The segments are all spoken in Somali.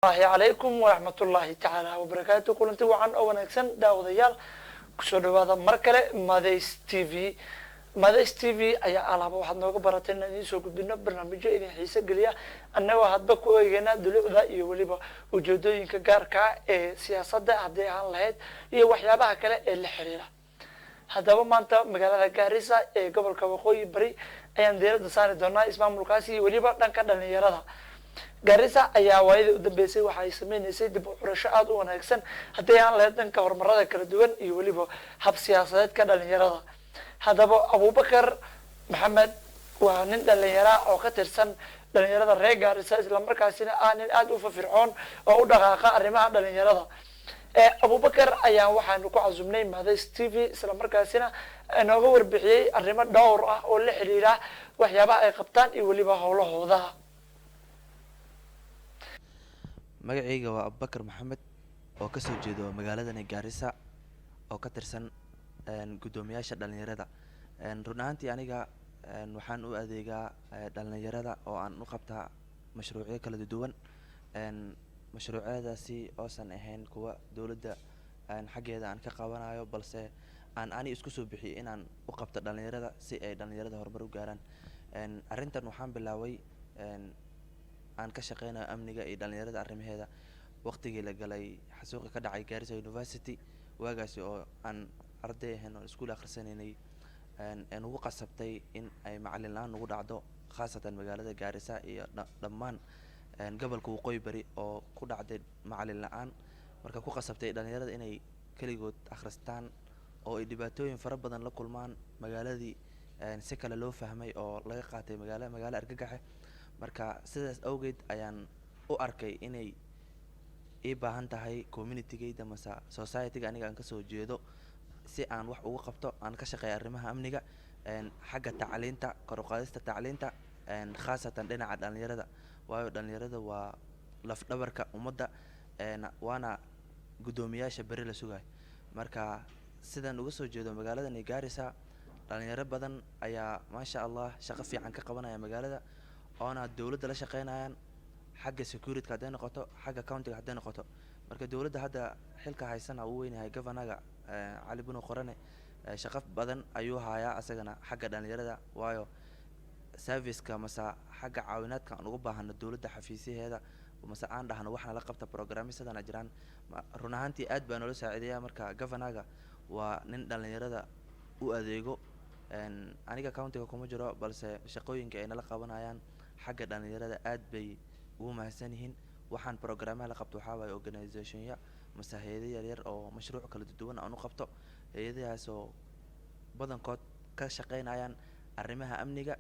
الله عليكم ورحمة الله تعالى وبركاته كلنتي وعن أو نكسن داوديال كسر هذا مركلة ماديس تي في ماديس تي في أي على واحد نوع براتنا نيسوق بينا برنامج إذا حيسة قليا أنه واحد بكو يجينا دلوق ذا يوليبا وجودين كجاركا سياسة هذه عن لهاد يوحيابها كلا الحريرة هذا هو ما أنت مقالة جاريسا قبل كوخوي بري أيام دير دسان دونا اسمه ملكاسي يوليبا نكذا نيرها Garissa ayaa waayadii u dambeysay waxa ay sameysay dib u xurasho aad u wanaagsan haddii aan lahayn dhanka horumarada kala duwan iyo weliba hab siyaasadeedka dhalinyarada haddaba Abubakar Maxamed waa nin dhalinyaro oo ka tirsan dhalinyarada reer Garissa isla markaasina ah nin aad u firfircoon oo u dhaqaaqa arrimaha dhalinyarada Abubakar ayaa waxaanu ku casuumnay Madays TV isla markaasina inooga warbixiyay arrimo dhowr ah oo la xiriira waxyaabaha ay qabtaan iyo weliba howlahooda magacayga waa Abubakar Maxamed oo ka soo jeedo magaalada Garissa oo ka tirsan gudoomiyaasha dhalinyarada run ahaantii aniga waxaan u adeegaa dhalinyarada oo aan u qabtaa mashruucyo kala duwan mashruucyadaasi oosan ahayn kuwa dawladda xaggeeda aan ka qabanayo balse aan ani isku soo bixiyay inaan u qabto dhalinyarada si ay dhalinyarada horumar u gaaraan arrintan waxaan bilaaway aan ka shaqeynayo amniga iyo dhalinyarada arrimaheeda waqtigii la galay xasuuqi ka dhacay Garissa University waagaasi oo aan arday ahayn oo iskuul akhrisanay aan ugu qasabtay in ay macallin la'aan ugu dhacdo khaasatan magaalada Garissa iyo dhammaan gobolka Waqooyi Bari oo ku dhacday macallin la'aan marka ku qasabtay dhalinyarada inay kaligood akhristaan oo ay dhibaatooyin fara badan la kulmaan magaaladii si kale loo fahmay oo laga qaatay magaalo argagax marka sidaas awgeed ayaan u arkay inay ii baahan tahay community-gayda masa society-ga aniga aan ka soo jeedo si aan wax ugu qabto aan ka shaqeeyo arrimaha amniga xagga tacliinta kor u qaadista tacliinta khaasatan dhinaca dhalinyarada waayo dhalinyarada waa laf dhabarka ummadda waana gudoomiyaasha bari la sugaay marka sidaan uga soo jeedo magaalada Garissa dhalinyaro badan ayaa maasha Allah shaqo fiican ka qabanaya magaalada oona dawladda la shaqeynayaan xagga security hadday noqoto xagga county hadday noqoto marka dawladda hadda xilka haysana uu weynahay governor Ali Bino Qorane shaqo badan ayuu hayaa asagana xagga dhalinyarada waayo service-ka masa xagga caawinaadka aan ugu baahano dawladda xafiisaheeda masa aan dhahno waxna la qabta programmisadana jiraan run ahaantii aad baan ula saaciideeyaa marka governor-ga waa nin dhalinyarada u adeego aniga county-ga kuma jiro balse shaqooyinka ay nala qabanayaan xagga dhalinyarada aad bay ugu mahadsan yihiin waxaan programmaha la qabto waxaa waaye organization-ya mase hay'ado yaryar oo mashruuc kala duwan aan u qabto hay'adahaas oo badankood ka shaqeynayaan arrimaha amniga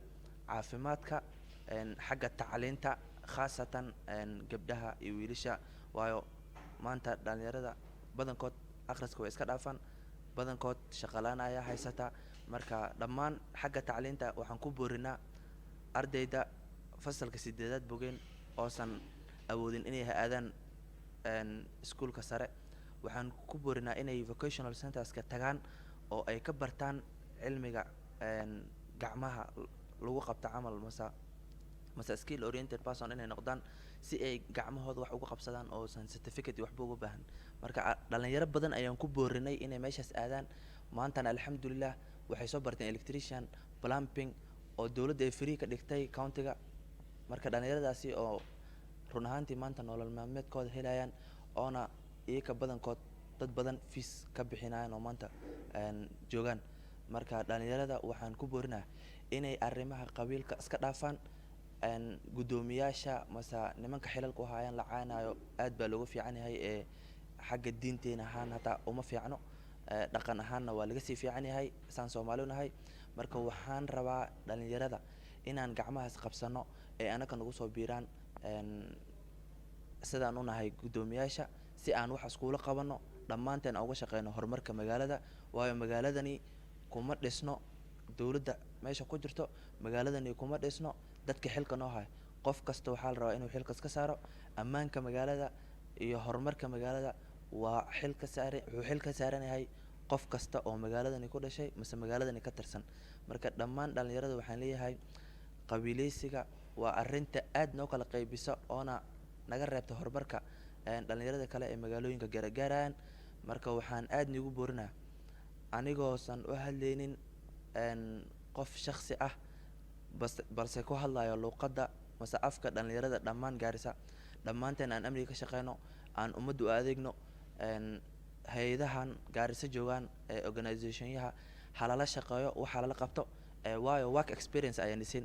caafimaadka xagga tacliinta khaasatan gabdhaha iyo wiilasha waayo maanta dhalinyarada badankood akhriska way iska dhaafaan badankood shaqo la'aan ayaa haysata marka dhammaan xagga tacliinta waxaan ku boorinaa ardayda fasalka 8aad bogeen oosan awoodin inay aadaan iskuulka sare waxaan ku boorinaa inay vocational centers-ka tagaan oo ay ka bartaan cilmiga gacmaha lagu qabto camal masa skill oriented person inay noqdaan si ay gacmahooda wax ugu qabsadaan oo san certificate waxba uga baahan marka dhalinyaro badan ayaan ku boorinay inay meeshaas aadaan maantana alxamdulillah waxay soo barteen electrician plumbing oo dawladda ay free ka dhigtay county-ga marka dhalinyaradaasi oo run ahaantii maanta nolol maalmeedkooda helayaan oona iyaga badankood dad badan fees ka bixinayaan oo maanta joogaan marka dhalinyarada waxaan ku boorinayaa inay arrimaha qabiilka iska dhaafaan gudoomiyaasha masa nimanka xilalka u hayaan la caanayo aad baa looga fiican yahay xagga diinteena ahaan hataa uma fiicno dhaqan ahaanna waa laga sii fiican yahay saan Soomaali nahay marka waxaan rabaa dhalinyarada inaan gacmahaas qabsano ee anaka nagu soo biiraan sidaan u nahay gudoomiyaasha si aan wax iskuula qabano dhammaanteen uga shaqeyno horumarka magaalada waayo magaaladani kuma dhisno dawladda meesha ku jirto magaaladani kuma dhisno dadka xilka noo hay qof kasta waxaa la rabaa inuu xilka iska saaro ammaanka magaalada iyo horumarka magaalada waa xil ka saaran yahay qof kasta oo magaaladani ku dhashay mise magaaladani ka tirsan marka dhammaan dhalinyarada waxaan leeyahay qabiileysiga waa arrinta aad noo kala qaybisa oona naga reebta horumarka dhalinyarada kale ee magaalooyinka gaargaarayaan. marka waxaan aad niigu boorinaa anigoosan u hadlaynin qof shaksi ah balse ku hadlayo luuqadda mase afka dhalinyarada dhammaan gaarisa, dhammaanteen aan amniga ka shaqeyno, aan ummaddu u adeegno. hay-adahan gaarisa joogaan ee organizationyaha halala shaqeeyo waxa lala qabto, waayo work experience ayaan dhisin.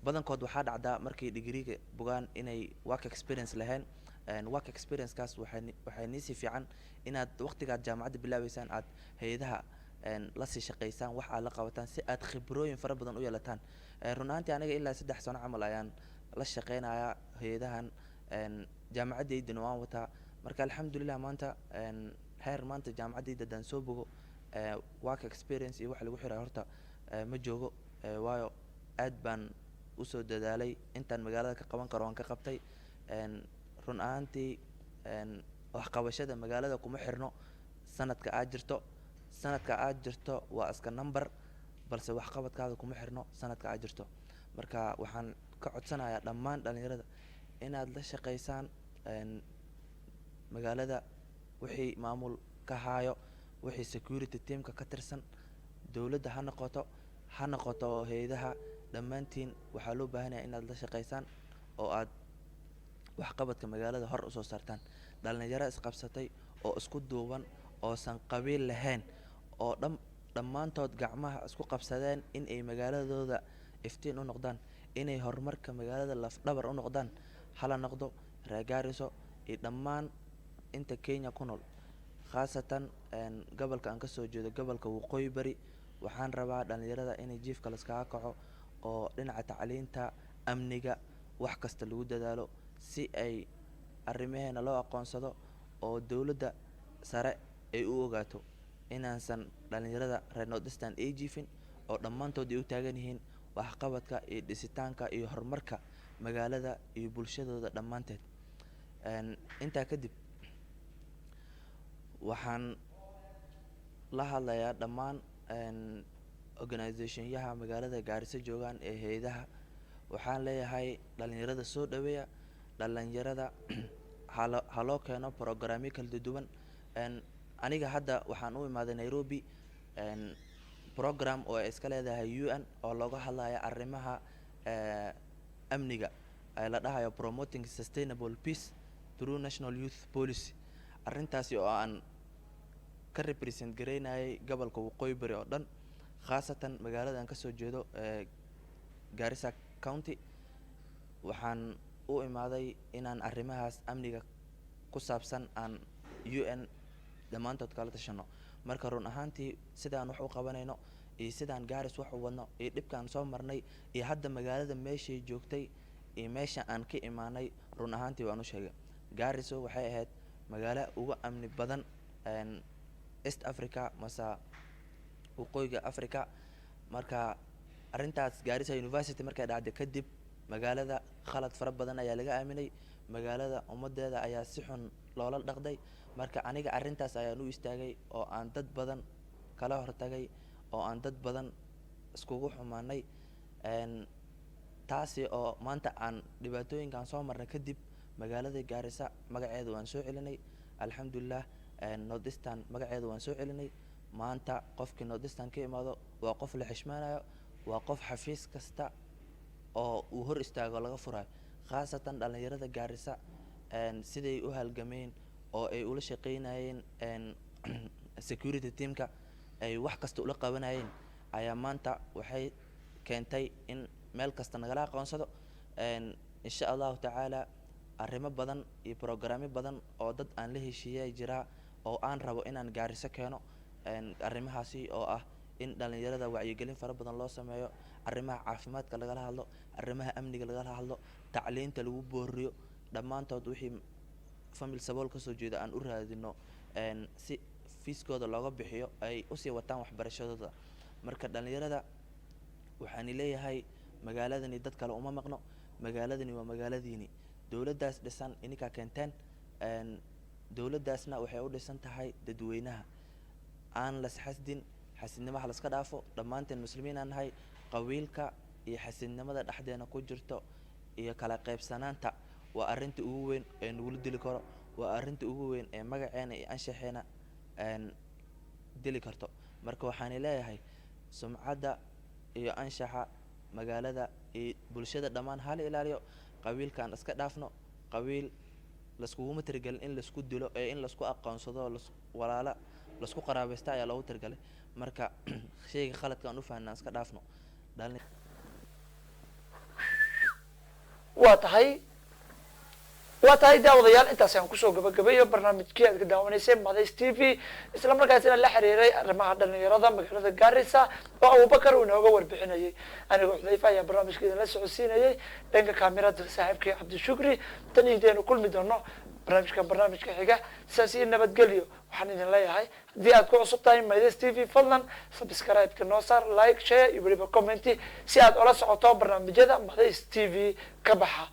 badankood waxaa dhacdaa markay digriga bogaan inay work experience lahayn. work experience-kaas waxay niisii fiican inaad waqtigaad jaamacadda bilaabeysaan aad hay-adaha lasii shaqeysaan, wax aad la qabataan si aad khibrooyin fara badan u yeelataan. run ahaantii aniga ilaa 3 sano camal ayaan la shaqeynayaa hay-adahan, jaamacadeydana waan wataa. marka alxamdulilah maanta heer maanta jaamacaddeyda haddaan soo bogo work experience iyo wax lagu xirayo horta ma joogo, waayo aad baan usoo dadaalay intaan magaalada ka qaban karo waan ka qabtay. run ahaantii waxqabashada magaalada kuma xirno sanadka aad jirto waa iska number, balse waxqabadkaada kuma xirno sanadka aad jirto. marka waxaan ka codsanayaa dhammaan dhalinyarada inaad la shaqeysaan magaalada wixii maamul ka haayo, wixii security teamka ka tirsan, dowladda ha noqoto hay-adaha, dhammaantiin waxaa loo baahanaya inaad la shaqeysaan oo aad waxqabadka magaalada hor usoo saartaan. dhalinyaro isqabsatay oo isku duuban oosan qabiil lahayn oo dhammaantood gacmaha isku qabsadeen in ay magaaladooda iftiin u noqdaan, inay horumarka magaalada lafdhabar u noqdaan, hala noqdo reer Gaariso iyo dhammaan inta Kenya ku nool, khaasatan gobolka aan kasoo jeedo gobolka waqooyi bari. waxaan rabaa dhalinyarada inay jiifka laskaga kaco oo dhinaca tacliinta, amniga, wax kasta lagu dadaalo si ay arrimaheena loo aqoonsado oo dowladda sare ay u ogaato inaansan dhalinyarada reer Northeastern ay jiifin oo dhammaantood ay u taagan yihiin waxqabadka iyo dhisitaanka iyo horumarka magaalada iyo bulshadooda dhammaanteed. intaa kadib waxaan la hadlayaa dhammaan organizationyaha magaalada Gaarisa joogaan ee hay-adaha. waxaan leeyahay dhalinyarada soo dhaweeya, dhalinyarada ha loo keeno programyo kala duwan. aniga hadda waxaan u imaaday Nairobi program oo ay iska leedahay UN oo looga hadlayo arrimaha amniga ay la dhahayo promoting sustainable peace through national youth policy. arrintaasi oo aan ka represent gareynayay gobolka waqooyi bari oo dhan, khaasatan magaalada aan kasoo jeedo Garissa County. waxaan u imaaday inaan arrimahaas amniga ku saabsan aan UN dhammaantood kala tashano. marka run ahaantii sidaan wax u qabanayno iyo sidaan Gaaris wax u wadno iyo dhibkaan soo marnay iyo hadda magaalada meeshay joogtay iyo meesha aan ka imaanay, run ahaantii waan u sheegay. Gaariso waxay ahayd magaalo ugu amni badan East Africa mase waqooyiga Africa. marka arrintaas Garissa University markay dhacday kadib magaalada khalad fara badan ayaa laga aaminay, magaalada ummadeeda ayaa si xun loola dhaqday. marka aniga arrintaas ayaan u istaagay oo aan dad badan kala hortagay oo aan dad badan iskugu xumaanay. taasi oo maanta aan dhibaatooyinkaan soo marnay kadib magaalada Garissa magaceeda waan soo celinay alxamdulilah. Northeastern magaceeda waan soo celinay. maanta qofkii Northeastern ka imaado waa qof la xishmaanayo, waa qof xafiis kasta oo uu hor istaago laga furayo, khaasatan dhalinyarada Garissa siday u halgameen oo ay ula shaqeynayeen security teamka ay wax kasta ula qabanayeen ayaa maanta waxay keentay in meel kasta nagala aqoonsado. insha allahu tacaala arrimo badan iyo programyo badan oo dad aan la heshiiyay jira oo aan rabo inaan Garissa keeno. arrimahaasi oo ah in dhalinyarada wacyigelin fara badan loo sameeyo, arrimaha caafimaadka lagala hadlo, arrimaha amniga lagala hadlo, tacliinta lagu booriyo, dhammaantood wixii famil sabool kasoo jeeda aan u raadino si fiiskooda looga bixiyo ay usii wataan waxbarashadooda. marka dhalinyarada waxaan leeyahay magaaladani dad kale uma maqno, magaaladani waa magaaladiini. dowladdaas dhisan ininkaa keenteen, dowladdaasna waxay u dhisan tahay dadweynaha. aan las xasdin, xasidnimaha laska dhaafo, dhammaanteen muslimiin aan nahay. qabiilka iyo xasidnimada dhexdeena ku jirto iyo kala qaybsanaanta waa arrinta ugu weyn ee nagula dili karo, waa arrinta ugu weyn ee magaceena iyo anshaxeena dili karto. marka waxaan leeyahay sumcadda iyo anshaxa magaalada iyo bulshada dhammaan hala ilaaliyo, qabiilkaan iska dhaafno. qabiil laskuguma tirigelin in laisku dilo ee in laisku aqoonsado walaala laisku qaraabaysta ayaa loogu tirigalay. marka shayga khaladkaan u fahanaa iska dhaafno. waa tahay daawadayaal intaas aan kusoo gabagabayo barnaamijkii aad ka daawanaysay Madays TV, isla markaasina la xiriiray arrimaha dhalinyarada magaalada Garissa oo Abubakar uu inooga warbixinayay. anigoo Xudayfa ayaa barnaamijkeeda la socodsiinayay, dhanka kaamirada saaxiibkii Cabdi Shukri. tan idin kulmi doono barnaamijka xiga. sidaas iyo nabadgelyo. waxaan idin leeyahay haddii aad ku cusub tahay Madays TV, fadlan subscribe-ka noo saar, like, share iyo weliba comment si aad ula socoto barnaamijyada Madays TV ka baxa.